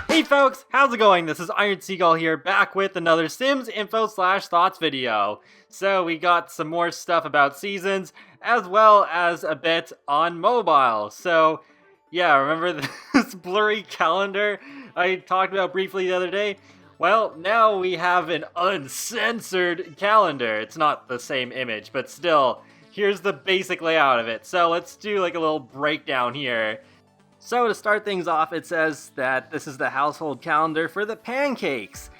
Hey folks, how's it going? This is Iron Seagull here, back with another Sims info/thoughts video. So we got some more stuff about seasons, as well as a bit on mobile. So yeah, remember this blurry calendar I talked about briefly the other day? Well, now we have an uncensored calendar. It's not the same image, but still, here's the basic layout of it. So let's do like a little breakdown here. So to start things off, it says that this is the household calendar for the pancakes.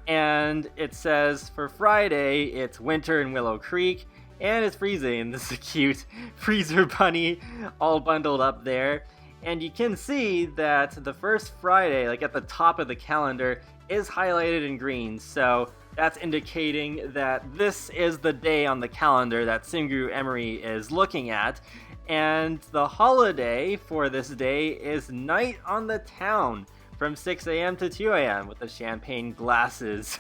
And it says for Friday, it's winter in Willow Creek, and it's freezing. This is a cute freezer bunny all bundled up there. And you can see that the first Friday, like at the top of the calendar, is highlighted in green. So that's indicating that this is the day on the calendar that SimGuru Emery is looking at. And the holiday for this day is Night on the Town from 6 a.m. to 2 a.m. with the champagne glasses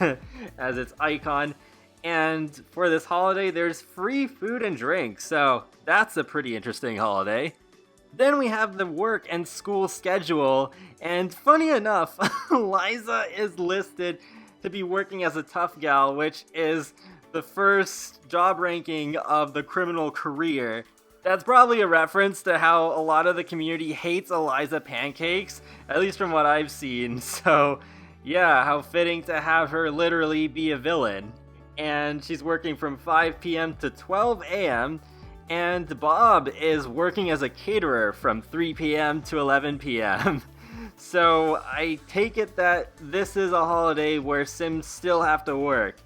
as its icon. And for this holiday, there's free food and drink, so that's a pretty interesting holiday. Then we have the work and school schedule, and funny enough, Liza is listed to be working as a tough gal, which is the first job ranking of the criminal career. That's probably a reference to how a lot of the community hates Eliza Pancakes, at least from what I've seen. So yeah, how fitting to have her literally be a villain. And she's working from 5 p.m. to 12 a.m. And Bob is working as a caterer from 3 p.m. to 11 p.m. So I take it that this is a holiday where Sims still have to work.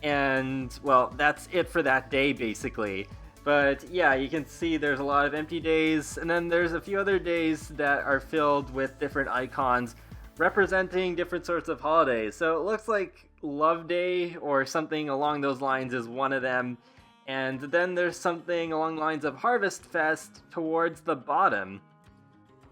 And well, that's it for that day basically. But yeah, you can see there's a lot of empty days, and then there's a few other days that are filled with different icons representing different sorts of holidays. So it looks like Love Day or something along those lines is one of them. And then there's something along the lines of Harvest Fest towards the bottom.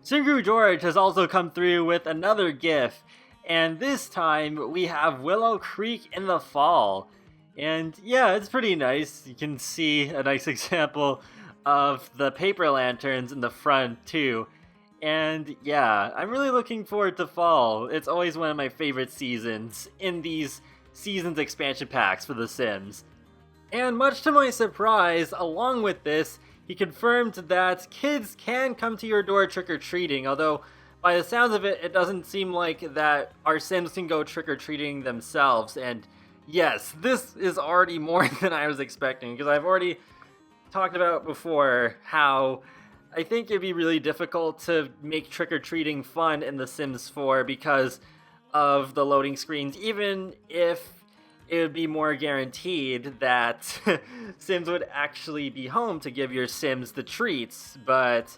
SimGuru George has also come through with another GIF, and this time we have Willow Creek in the fall. And yeah, it's pretty nice. You can see a nice example of the paper lanterns in the front too. And yeah, I'm really looking forward to fall. It's always one of my favorite seasons in these seasons expansion packs for The Sims. And much to my surprise, along with this, he confirmed that kids can come to your door trick-or-treating, although by the sounds of it, it doesn't seem like that our Sims can go trick-or-treating themselves. And yes, this is already more than I was expecting, because I've already talked about before how I think it'd be really difficult to make trick-or-treating fun in The Sims 4 because of the loading screens, even if it would be more guaranteed that Sims would actually be home to give your Sims the treats. But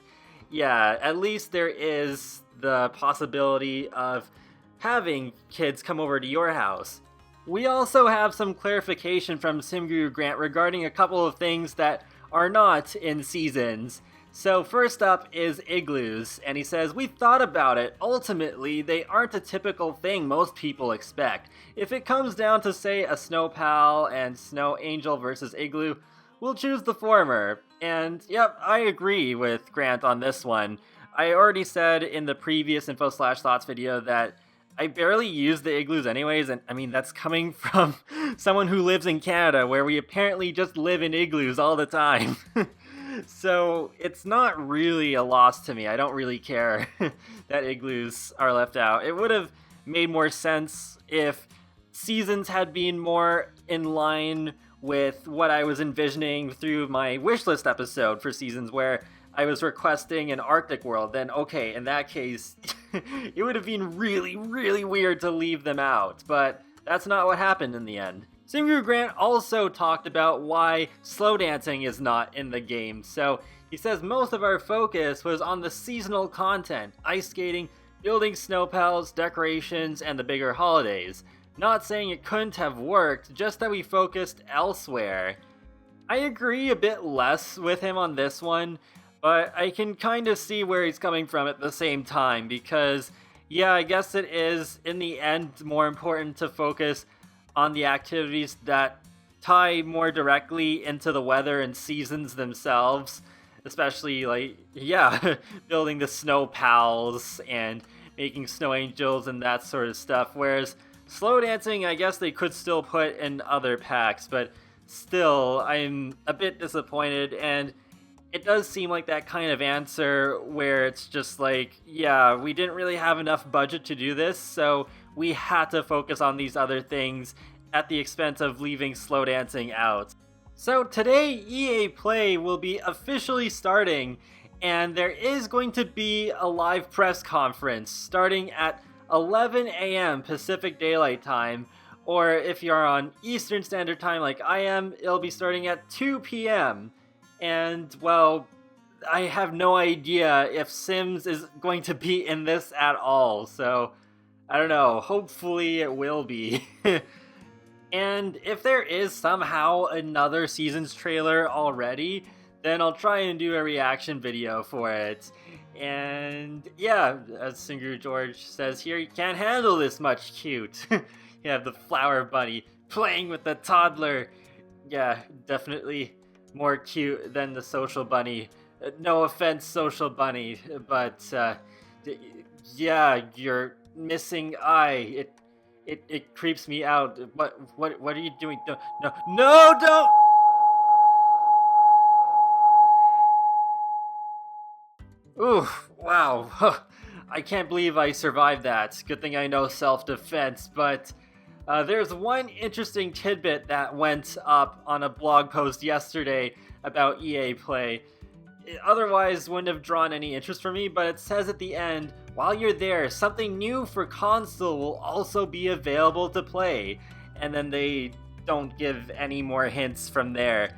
yeah, at least there is the possibility of having kids come over to your house. We also have some clarification from SimGuru Grant regarding a couple of things that are not in seasons. So first up is igloos, and he says, "We thought about it. Ultimately, they aren't a typical thing most people expect. If it comes down to, say, a Snow Pal and Snow Angel versus Igloo, we'll choose the former." And yep, I agree with Grant on this one. I already said in the previous info/thoughts video that I barely use the igloos anyways, and I mean, that's coming from someone who lives in Canada, where we apparently just live in igloos all the time. So it's not really a loss to me. I don't really care that igloos are left out. It would have made more sense if seasons had been more in line with what I was envisioning through my wishlist episode for seasons, where I was requesting an Arctic world. Then okay, in that case, it would have been really, really weird to leave them out. But that's not what happened in the end. SimGuru Grant also talked about why slow dancing is not in the game. So he says most of our focus was on the seasonal content, ice skating, building snow pals, decorations, and the bigger holidays. Not saying it couldn't have worked, just that we focused elsewhere. I agree a bit less with him on this one, but I can kind of see where he's coming from at the same time, because yeah, I guess it is, in the end, more important to focus on the activities that tie more directly into the weather and seasons themselves especially like, yeah, building the snow pals and making snow angels and that sort of stuff. Whereas slow dancing, I guess they could still put in other packs, but still, I'm a bit disappointed. And it does seem like that kind of answer where it's just like, yeah, we didn't really have enough budget to do this, so we had to focus on these other things at the expense of leaving slow dancing out. So today, EA Play will be officially starting, and there is going to be a live press conference starting at 11 a.m. Pacific Daylight Time, or if you're on Eastern Standard Time like I am, it'll be starting at 2 p.m. And, well, I have no idea if Sims is going to be in this at all, so I don't know. Hopefully it will be. And if there is somehow another season's trailer already, then I'll try and do a reaction video for it. And yeah, as Singer George says here, you can't handle this much cute. You have the flower bunny playing with the toddler. Yeah, definitely more cute than the social bunny. No offense, social bunny, but yeah, your missing eye, it creeps me out. What are you doing? No, don't! Ooh, wow. I can't believe I survived that. Good thing I know self-defense, but there's one interesting tidbit that went up on a blog post yesterday about EA Play. It otherwise wouldn't have drawn any interest for me, but it says at the end, while you're there, something new for console will also be available to play. And then they don't give any more hints from there.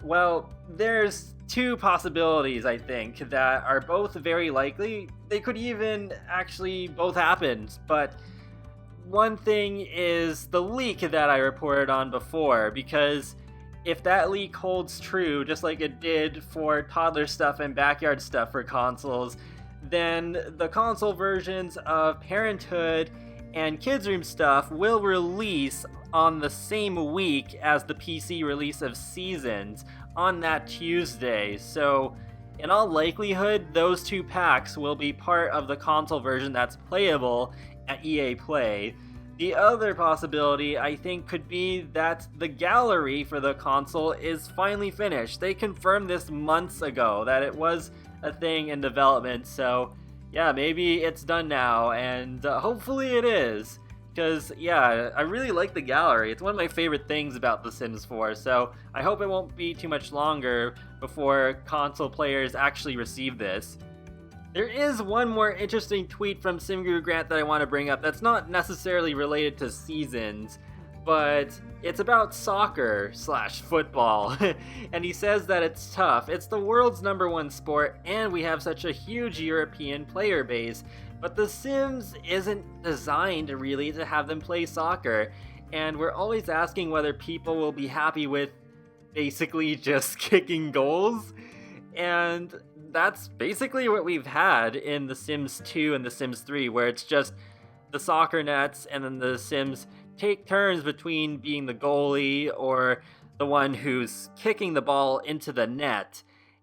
Well, there's two possibilities, I think, that are both very likely. They could even actually both happen, but one thing is the leak that I reported on before, because if that leak holds true, just like it did for toddler stuff and backyard stuff for consoles, then the console versions of Parenthood and Kids Room stuff will release on the same week as the PC release of Seasons, on that Tuesday. So in all likelihood, those two packs will be part of the console version that's playable at EA Play. The other possibility, I think, could be that the gallery for the console is finally finished. They confirmed this months ago, that it was a thing in development, so yeah, maybe it's done now, and hopefully it is. Because, yeah, I really like the gallery. It's one of my favorite things about The Sims 4, so I hope it won't be too much longer before console players actually receive this. There is one more interesting tweet from SimGuru Grant that I want to bring up that's not necessarily related to Seasons, but it's about soccer/football, and he says that it's tough. It's the world's #1 sport, and we have such a huge European player base, but The Sims isn't designed really to have them play soccer, and we're always asking whether people will be happy with basically just kicking goals, and that's basically what we've had in The Sims 2 and The Sims 3, where it's just the soccer nets, and then the Sims take turns between being the goalie or the one who's kicking the ball into the net.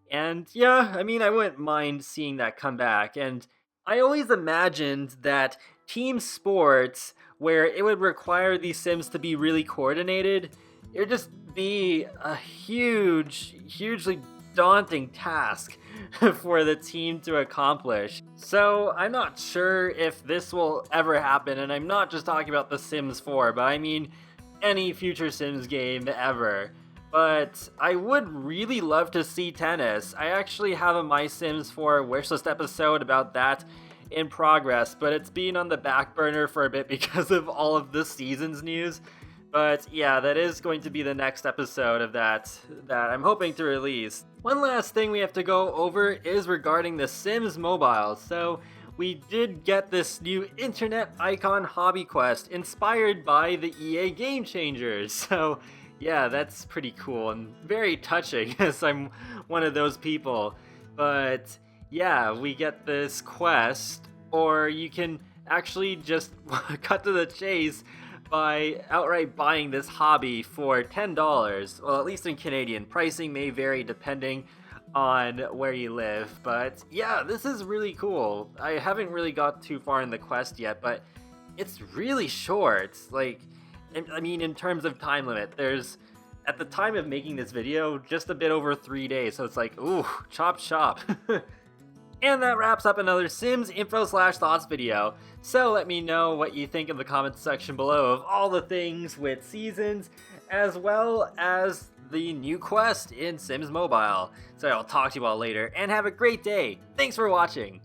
And yeah, I mean, I wouldn't mind seeing that come back. And I always imagined that team sports, where it would require these Sims to be really coordinated, it would just be a hugely daunting task for the team to accomplish. So I'm not sure if this will ever happen, and I'm not just talking about The Sims 4, but I mean any future Sims game ever. But I would really love to see tennis. I actually have a My Sims 4 wishlist episode about that in progress, but it's been on the back burner for a bit because of all of the Seasons news. But yeah, that is going to be the next episode of that I'm hoping to release. One last thing we have to go over is regarding the Sims Mobile. So we did get this new internet icon hobby quest inspired by the EA Game Changers. So yeah, that's pretty cool and very touching, as I'm one of those people. But yeah, we get this quest, or you can actually just cut to the chase by outright buying this hobby for $10. Well, at least in Canadian. Pricing may vary depending on where you live. But yeah, this is really cool. I haven't really got too far in the quest yet, but it's really short. Like, I mean, in terms of time limit, there's, at the time of making this video, just a bit over 3 days, so it's like, ooh, chop chop. And that wraps up another Sims info/thoughts video. So let me know what you think in the comments section below of all the things with seasons, as well as the new quest in Sims Mobile. So I'll talk to you all later, and have a great day. Thanks for watching.